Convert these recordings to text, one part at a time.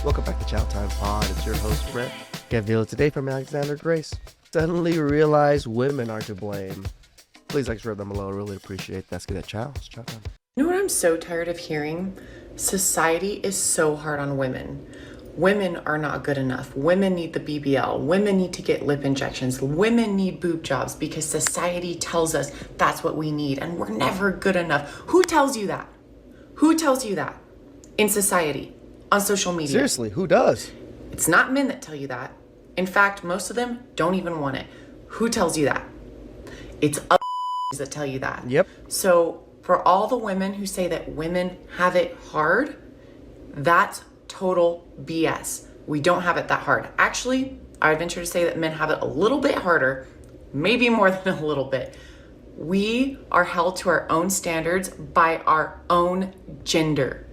Welcome back to Chow Time Pod. It's your host, Brett. Get video today from Alexander Grace. Suddenly realize women are to blame. Please like, share them below. I really appreciate that. Let's get that chow. It's chow time. You know what I'm so tired of hearing? Society is so hard on women. Women are not good enough. Women need the BBL. Women need to get lip injections. Women need boob jobs because society tells us that's what we need and we're never good enough. Who tells you that? Who tells you that in society, on social media? Seriously, who does? It's not men that tell you that. In fact, most of them don't even want it. Who tells you that? It's other that tell you that. Yep. So for all the women who say that women have it hard, that's total BS. We don't have it that hard. Actually, I would venture to say that men have it a little bit harder, maybe more than a little bit. We are held to our own standards by our own gender.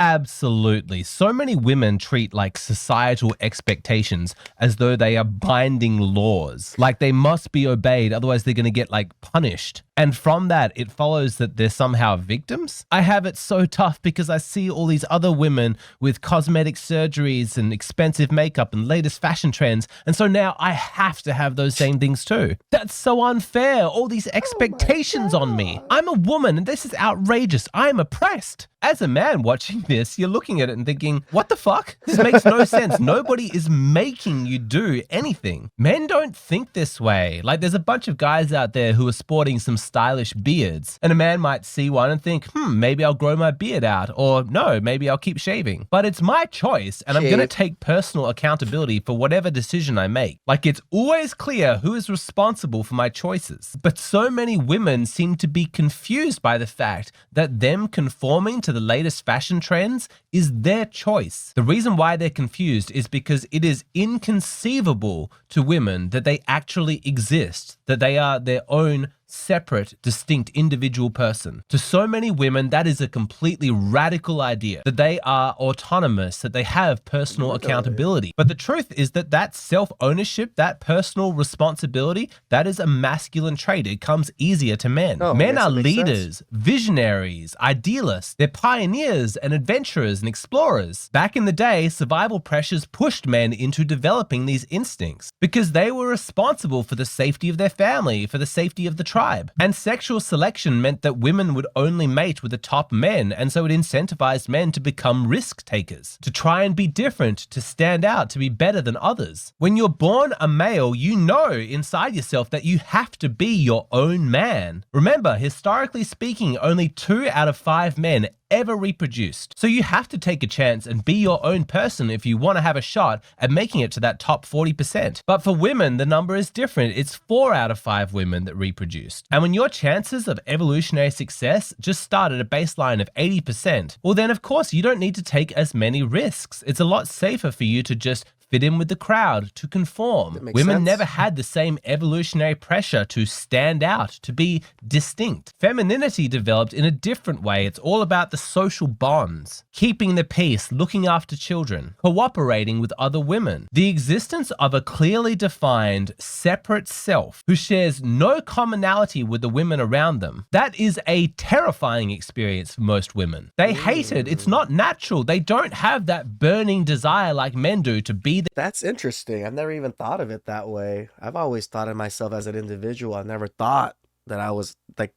Absolutely. So many women treat like societal expectations as though they are binding laws, like they must be obeyed, otherwise they're going to get like punished. And from that, it follows that they're somehow victims. I have it so tough because I see all these other women with cosmetic surgeries and expensive makeup and latest fashion trends. And so now I have to have those same things too. That's so unfair. All these expectations on me. I'm a woman and this is outrageous. I'm oppressed. As a man watching this, you're looking at it and thinking, what the fuck? This makes no sense. Nobody is making you do anything. Men don't think this way. Like there's a bunch of guys out there who are sporting some stylish beards, and a man might see one and think, maybe I'll grow my beard out, or no, maybe I'll keep shaving. But it's my choice, and I'm going to take personal accountability for whatever decision I make. Like it's always clear who is responsible for my choices. But so many women seem to be confused by the fact that them conforming to the latest fashion trends is their choice. The reason why they're confused is because it is inconceivable to women that they actually exist, that they are their own separate, distinct, individual person. To so many women, that is a completely radical idea, that they are autonomous, that they have personal accountability. But the truth is that that self-ownership, that personal responsibility, that is a masculine trait. It comes easier to men. Men are leaders, visionaries, idealists. They're pioneers and adventurers and explorers. Back in the day, survival pressures pushed men into developing these instincts because they were responsible for the safety of their family, for the safety of the tribe. And sexual selection meant that women would only mate with the top men, and so it incentivized men to become risk takers, to try and be different, to stand out, to be better than others. When you're born a male, you know inside yourself that you have to be your own man. Remember, historically speaking, only 2 out of 5 men ever reproduced. So you have to take a chance and be your own person if you want to have a shot at making it to that top 40%. But for women, the number is different. It's 4 out of 5 women that reproduced. And when your chances of evolutionary success just start at a baseline of 80%, well then of course you don't need to take as many risks. It's a lot safer for you to just fit in with the crowd, to conform. Women never had the same evolutionary pressure to stand out, to be distinct. Femininity developed in a different way. It's all about the social bonds, keeping the peace, looking after children, cooperating with other women. The existence of a clearly defined, separate self who shares no commonality with the women around them. That is a terrifying experience for most women. They hate it. It's not natural. They don't have that burning desire like men do to be. That's interesting. I've never even thought of it that way. I've always thought of myself as an individual. I never thought that I was like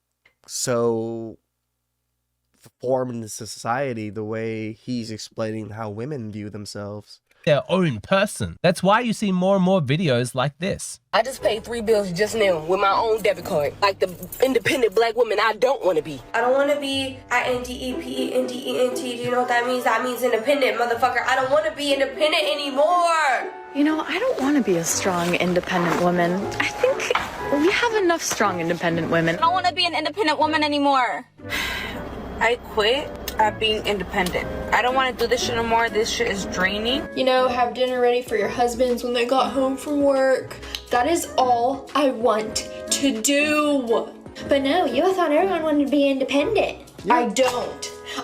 so formed into society the way he's explaining how women view themselves. Their own person. That's why you see more and more videos like this. I just paid 3 bills just now with my own debit card. Like the independent black woman I don't want to be. I don't want to be INDEPENDENT. Do you know what that means? That means independent, motherfucker. I don't want to be independent anymore. You know, I don't want to be a strong, independent woman. I think we have enough strong, independent women. I don't want to be an independent woman anymore. I quit at being independent. I don't want to do this shit no more. This shit is draining. You know, have dinner ready for your husbands when they got home from work. That is all I want to do. But no, you thought everyone wanted to be independent. Yeah.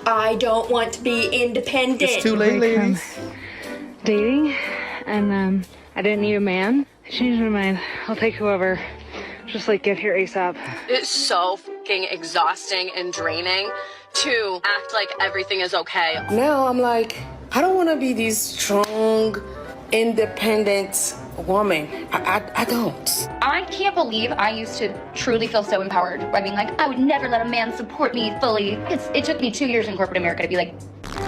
I don't want to be independent. It's too late, ladies. Dating, and I didn't need a man. I changed my mind. I'll take whoever. Just like get here ASAP. It's so fucking exhausting and draining to act like everything is okay. Now I'm like, I don't want to be this strong, independent woman. I don't. I can't believe I used to truly feel so empowered by being like, I would never let a man support me fully. It took me 2 years in corporate America to be like,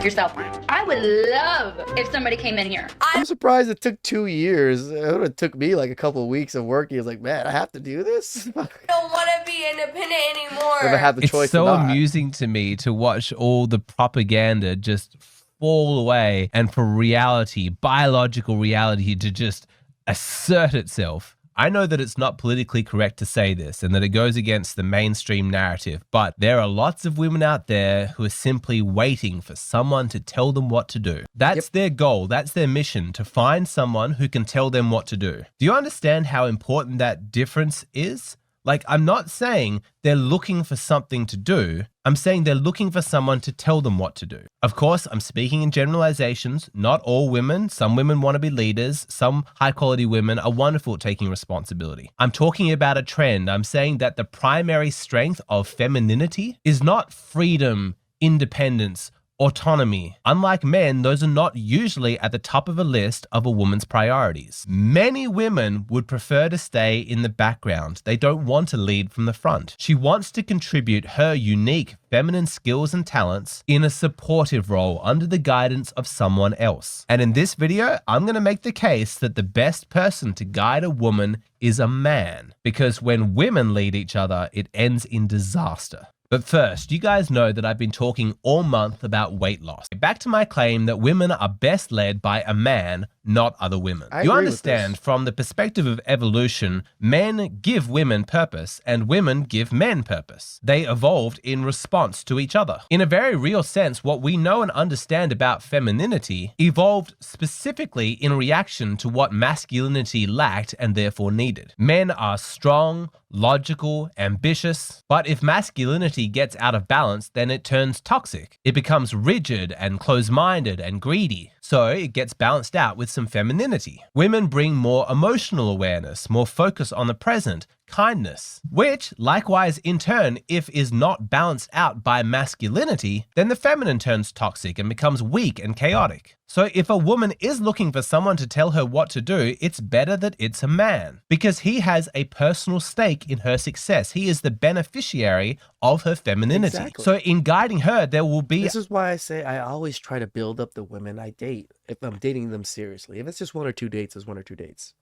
yourself. I would love if somebody came in here. I'm surprised it took 2 years. It would have took me like a couple of weeks of working. I was like, man, I have to do this. I don't want to be independent anymore. If I have the choice It's so to not. amusing to me to watch all the propaganda just fall away and for reality, biological reality, to just assert itself. I know that it's not politically correct to say this and that it goes against the mainstream narrative, but there are lots of women out there who are simply waiting for someone to tell them what to do. That's their goal. That's their mission, to find someone who can tell them what to do. Do you understand how important that difference is? Like, I'm not saying they're looking for something to do. I'm saying they're looking for someone to tell them what to do. Of course, I'm speaking in generalizations. Not all women. Some women want to be leaders. Some high-quality women are wonderful at taking responsibility. I'm talking about a trend. I'm saying that the primary strength of femininity is not freedom, independence, autonomy. Unlike men, those are not usually at the top of a list of a woman's priorities. Many women would prefer to stay in the background. They don't want to lead from the front. She wants to contribute her unique feminine skills and talents in a supportive role under the guidance of someone else. And in this video, I'm going to make the case that the best person to guide a woman is a man. Because when women lead each other, it ends in disaster. But first, you guys know that I've been talking all month about weight loss. Back to my claim that women are best led by a man, not other women. You understand, from the perspective of evolution, men give women purpose and women give men purpose. They evolved in response to each other. In a very real sense, what we know and understand about femininity evolved specifically in reaction to what masculinity lacked and therefore needed. Men are strong, logical, ambitious, but if masculinity gets out of balance, then it turns toxic. It becomes rigid and close-minded and greedy. So it gets balanced out with some femininity. Women bring more emotional awareness, more focus on the present, kindness, which likewise in turn, if is not balanced out by masculinity, then the feminine turns toxic and becomes weak and chaotic. So if a woman is looking for someone to tell her what to do, it's better that it's a man, because he has a personal stake in her success. He is the beneficiary of her femininity. Exactly. So in guiding her, there will be... This is why I say I always try to build up the women I date. If I'm dating them seriously, if it's just 1 or 2 dates, it's 1 or 2 dates.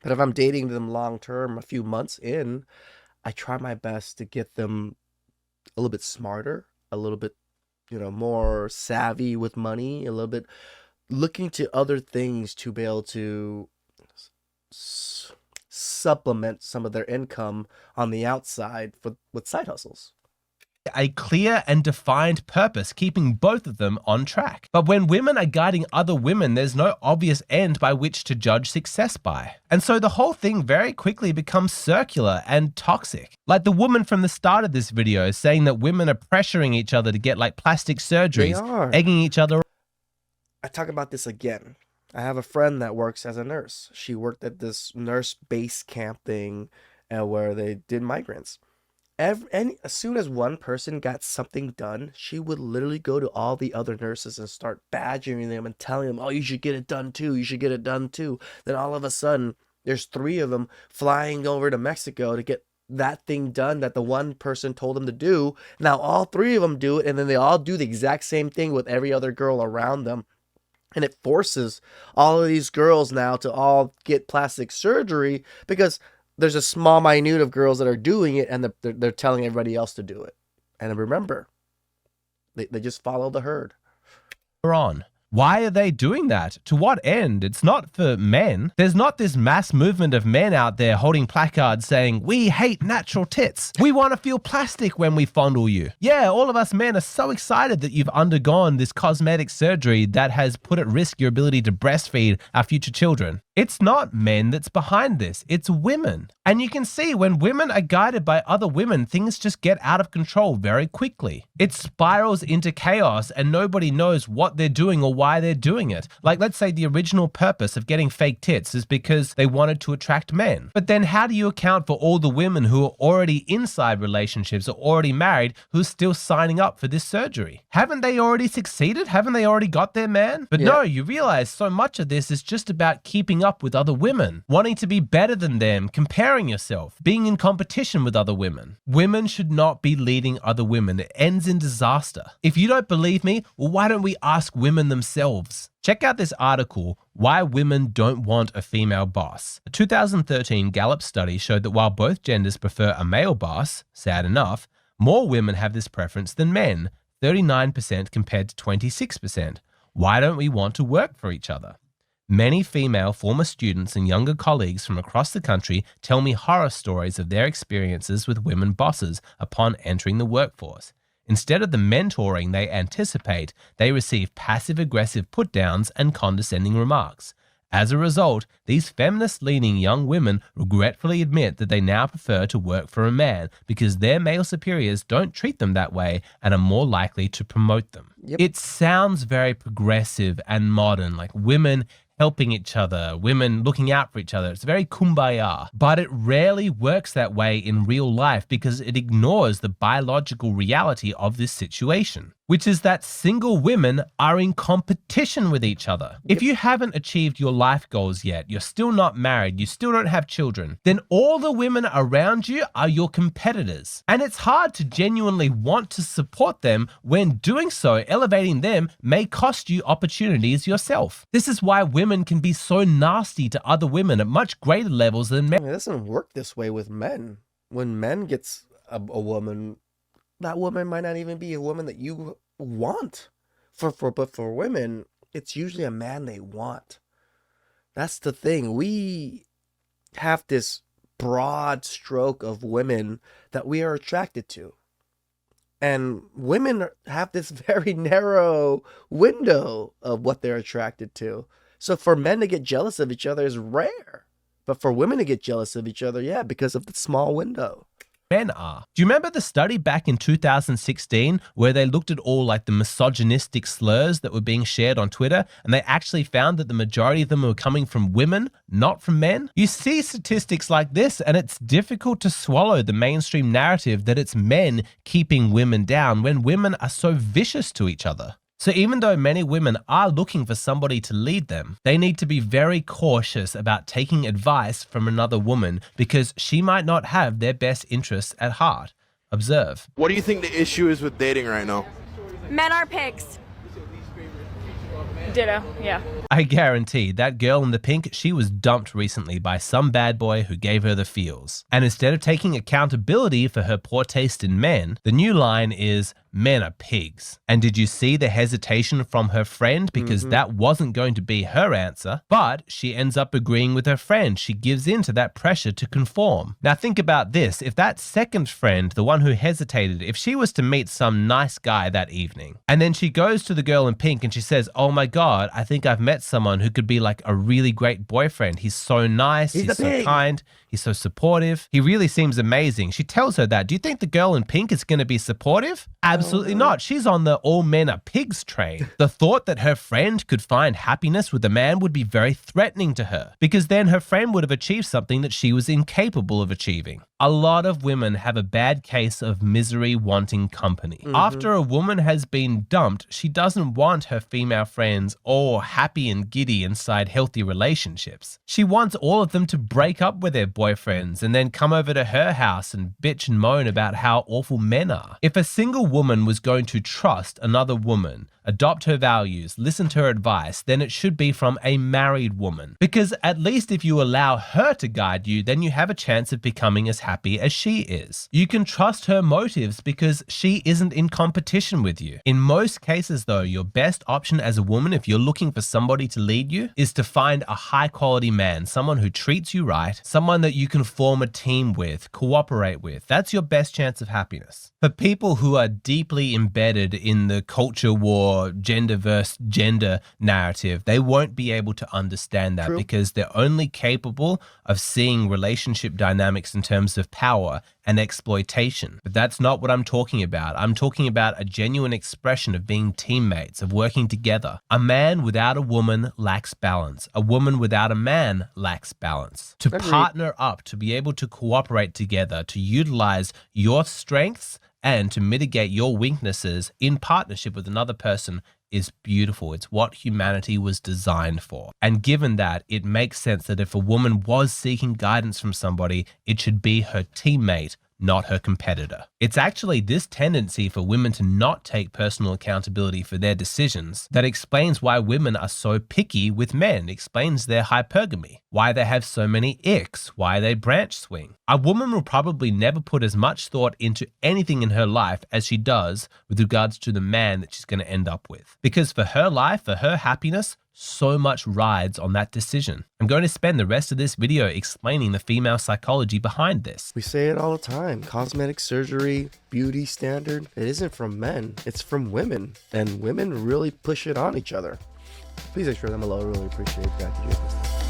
But if I'm dating them long term, a few months in, I try my best to get them a little bit smarter, a little bit, more savvy with money, a little bit looking to other things to be able to supplement some of their income on the outside with side hustles. A clear and defined purpose, keeping both of them on track. But when women are guiding other women, there's no obvious end by which to judge success by. And so the whole thing very quickly becomes circular and toxic. Like the woman from the start of this video saying that women are pressuring each other to get like plastic surgeries, egging each other. I talk about this again. I have a friend that works as a nurse. She worked at this nurse base camp thing where they did migrants. And as soon as one person got something done, she would literally go to all the other nurses and start badgering them and telling them, oh, you should get it done too. You should get it done too. Then all of a sudden, there's 3 of them flying over to Mexico to get that thing done that the one person told them to do. Now all 3 of them do it, and then they all do the exact same thing with every other girl around them. And it forces all of these girls now to all get plastic surgery because there's a small minute of girls that are doing it, and they're telling everybody else to do it. And remember, they just follow the herd. On. Why are they doing that? To what end? It's not for men. There's not this mass movement of men out there holding placards saying, we hate natural tits. We want to feel plastic when we fondle you. Yeah, all of us men are so excited that you've undergone this cosmetic surgery that has put at risk your ability to breastfeed our future children. It's not men that's behind this, it's women. And you can see when women are guided by other women, things just get out of control very quickly. It spirals into chaos and nobody knows what they're doing or why they're doing it. Like, let's say the original purpose of getting fake tits is because they wanted to attract men. But then how do you account for all the women who are already inside relationships or already married who's still signing up for this surgery? Haven't they already succeeded? Haven't they already got their man? But no, you realize so much of this is just about keeping up with other women, wanting to be better than them, comparing yourself, being in competition with other women. Women should not be leading other women. It ends in disaster. If you don't believe me, well, why don't we ask women themselves? Check out this article, Why Women Don't Want a Female Boss. A 2013 Gallup study showed that while both genders prefer a male boss, sad enough, more women have this preference than men, 39% compared to 26%. Why don't we want to work for each other? Many female former students and younger colleagues from across the country tell me horror stories of their experiences with women bosses upon entering the workforce. Instead of the mentoring they anticipate, they receive passive-aggressive put-downs and condescending remarks. As a result, these feminist-leaning young women regretfully admit that they now prefer to work for a man because their male superiors don't treat them that way and are more likely to promote them. It sounds very progressive and modern, like women helping each other, women looking out for each other. It's very kumbaya, but it rarely works that way in real life because it ignores the biological reality of this situation, which is that single women are in competition with each other. If you haven't achieved your life goals yet, you're still not married, you still don't have children, then all the women around you are your competitors. And it's hard to genuinely want to support them when doing so, elevating them, may cost you opportunities yourself. This is why women can be so nasty to other women at much greater levels than men. It doesn't work this way with men. When men gets a woman, that woman might not even be a woman that you want. But for women, it's usually a man they want. That's the thing. We have this broad stroke of women that we are attracted to. And women have this very narrow window of what they're attracted to. So for men to get jealous of each other is rare. But for women to get jealous of each other, yeah, because of the small window. Men are. Do you remember the study back in 2016 where they looked at all like the misogynistic slurs that were being shared on Twitter, and they actually found that the majority of them were coming from women, not from men? You see statistics like this and it's difficult to swallow the mainstream narrative that it's men keeping women down when women are so vicious to each other. So even though many women are looking for somebody to lead them, they need to be very cautious about taking advice from another woman because she might not have their best interests at heart. Observe. What do you think the issue is with dating right now? Men are pigs. Ditto, yeah. I guarantee that girl in the pink, she was dumped recently by some bad boy who gave her the feels. And instead of taking accountability for her poor taste in men, the new line is, men are pigs. And did you see the hesitation from her friend? Because that wasn't going to be her answer, but she ends up agreeing with her friend. She gives in to that pressure to conform. Now think about this. If that second friend, the one who hesitated, if she was to meet some nice guy that evening, and then she goes to the girl in pink and she says, oh my God, I think I've met someone who could be like a really great boyfriend. He's so nice. He's so kind. He's so supportive. He really seems amazing. She tells her that. Do you think the girl in pink is going to be supportive? Absolutely not. She's on the all men are pigs train. The thought that her friend could find happiness with a man would be very threatening to her because then her friend would have achieved something that she was incapable of achieving. A lot of women have a bad case of misery wanting company. After a woman has been dumped, she doesn't want her female friends all happy and giddy inside healthy relationships. She wants all of them to break up with their boyfriends and then come over to her house and bitch and moan about how awful men are. If a single woman was going to trust another woman, adopt her values, listen to her advice, then it should be from a married woman. Because at least if you allow her to guide you, then you have a chance of becoming as happy as she is. You can trust her motives because she isn't in competition with you. In most cases though, your best option as a woman, if you're looking for somebody to lead you, is to find a high quality man, someone who treats you right, someone that you can form a team with, cooperate with. That's your best chance of happiness. For people who are deeply embedded in the culture war your gender versus gender narrative, they won't be able to understand that because they're only capable of seeing relationship dynamics in terms of power and exploitation. But that's not what I'm talking about. I'm talking about a genuine expression of being teammates, of working together. A man without a woman lacks balance. A woman without a man lacks balance. To partner up, to be able to cooperate together, to utilize your strengths and to mitigate your weaknesses in partnership with another person is beautiful. It's what humanity was designed for. And given that, it makes sense that if a woman was seeking guidance from somebody, it should be her teammate, not her competitor. It's actually this tendency for women to not take personal accountability for their decisions that explains why women are so picky with men, explains their hypergamy, why they have so many icks, why they branch swing. A woman will probably never put as much thought into anything in her life as she does with regards to the man that she's going to end up with. Because for her life, for her happiness, so much rides on that decision. I'm going to spend the rest of this video explaining the female psychology behind this. We say it all the time. Cosmetic surgery, beauty standard, it isn't from men, it's from women. And women really push it on each other. Please make sure them below. I really appreciate that.